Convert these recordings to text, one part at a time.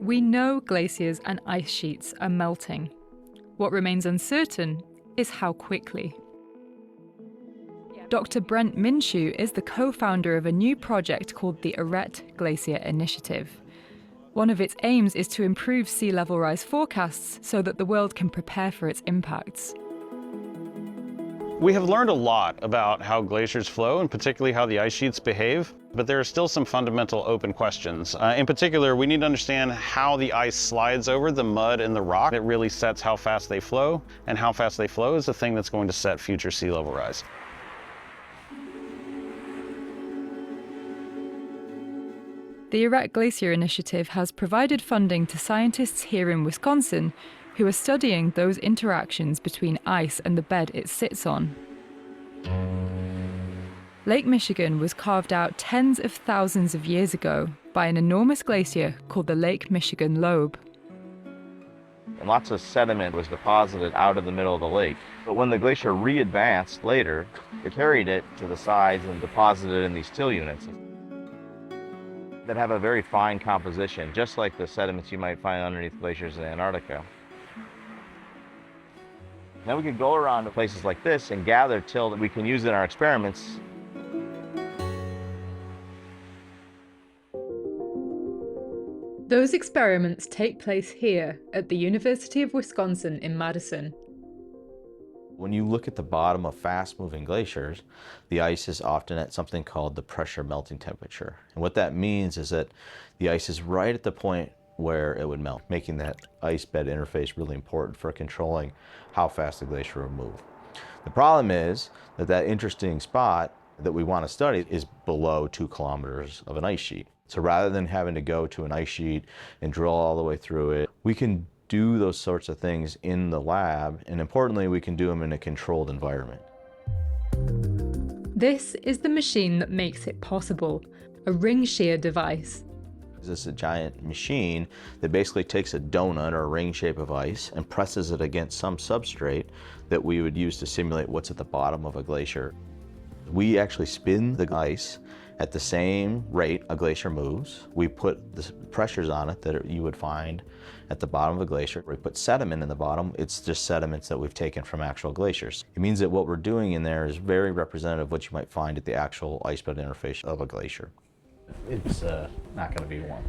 We know glaciers and ice sheets are melting. What remains uncertain is how quickly. Dr. Brent Minshew is the co-founder of a new project called the Arrête Glacier Initiative. One of its aims is to improve sea level rise forecasts so that the world can prepare for its impacts. We have learned a lot about how glaciers flow, and particularly how the ice sheets behave, but there are still some fundamental open questions. In particular, we need to understand how the ice slides over the mud and the rock. It really sets how fast they flow, and how fast they flow is the thing that's going to set future sea level rise. The Arrête Glacier Initiative has provided funding to scientists here in Wisconsin who are studying those interactions between ice and the bed it sits on. Lake Michigan was carved out tens of thousands of years ago by an enormous glacier called the Lake Michigan Lobe. And lots of sediment was deposited out of the middle of the lake. But when the glacier re-advanced later, it carried it to the sides and deposited it in these till units that have a very fine composition, just like the sediments you might find underneath glaciers in Antarctica. Now we can go around to places like this and gather till that we can use in our experiments. Those experiments take place here at the University of Wisconsin in Madison. When you look at the bottom of fast-moving glaciers, the ice is often at something called the pressure melting temperature. And what that means is that the ice is right at the point where it would melt, making that ice-bed interface really important for controlling how fast the glacier will move. The problem is that that interesting spot that we want to study is below 2 kilometers of an ice sheet. So rather than having to go to an ice sheet and drill all the way through it, we can do those sorts of things in the lab, and importantly, we can do them in a controlled environment. This is the machine that makes it possible, a ring shear device. This is a giant machine that basically takes a donut or a ring shape of ice and presses it against some substrate that we would use to simulate what's at the bottom of a glacier. We actually spin the ice at the same rate a glacier moves. We put the pressures on it that you would find at the bottom of a glacier. We put sediment in the bottom. It's just sediments that we've taken from actual glaciers. It means that what we're doing in there is very representative of what you might find at the actual icebed interface of a glacier. It's not going to be warm.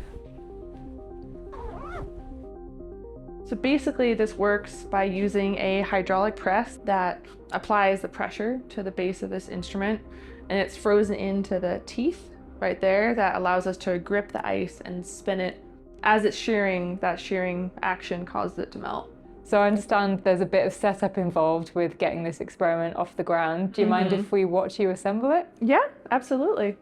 So basically this works by using a hydraulic press that applies the pressure to the base of this instrument, and it's frozen into the teeth right there that allows us to grip the ice and spin it. As it's shearing, that shearing action causes it to melt. So I understand there's a bit of setup involved with getting this experiment off the ground. Do you mind if we watch you assemble it? Yeah, absolutely.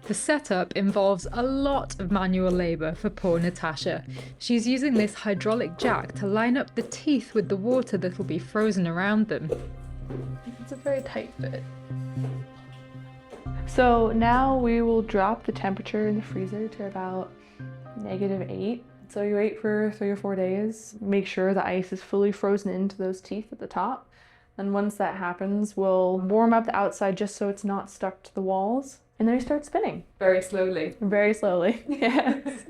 The setup involves a lot of manual labour for poor Natasha. She's using this hydraulic jack to line up the teeth with the water that will be frozen around them. It's a very tight fit. So now we will drop the temperature in the freezer to about -8. So you wait for 3 or 4 days, make sure the ice is fully frozen into those teeth at the top. And once that happens, we'll warm up the outside just so it's not stuck to the walls. And then we start spinning. Very slowly. Very slowly, yes.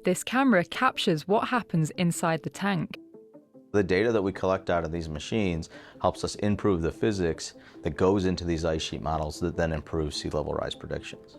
This camera captures what happens inside the tank. The data that we collect out of these machines helps us improve the physics that goes into these ice sheet models that then improve sea level rise predictions.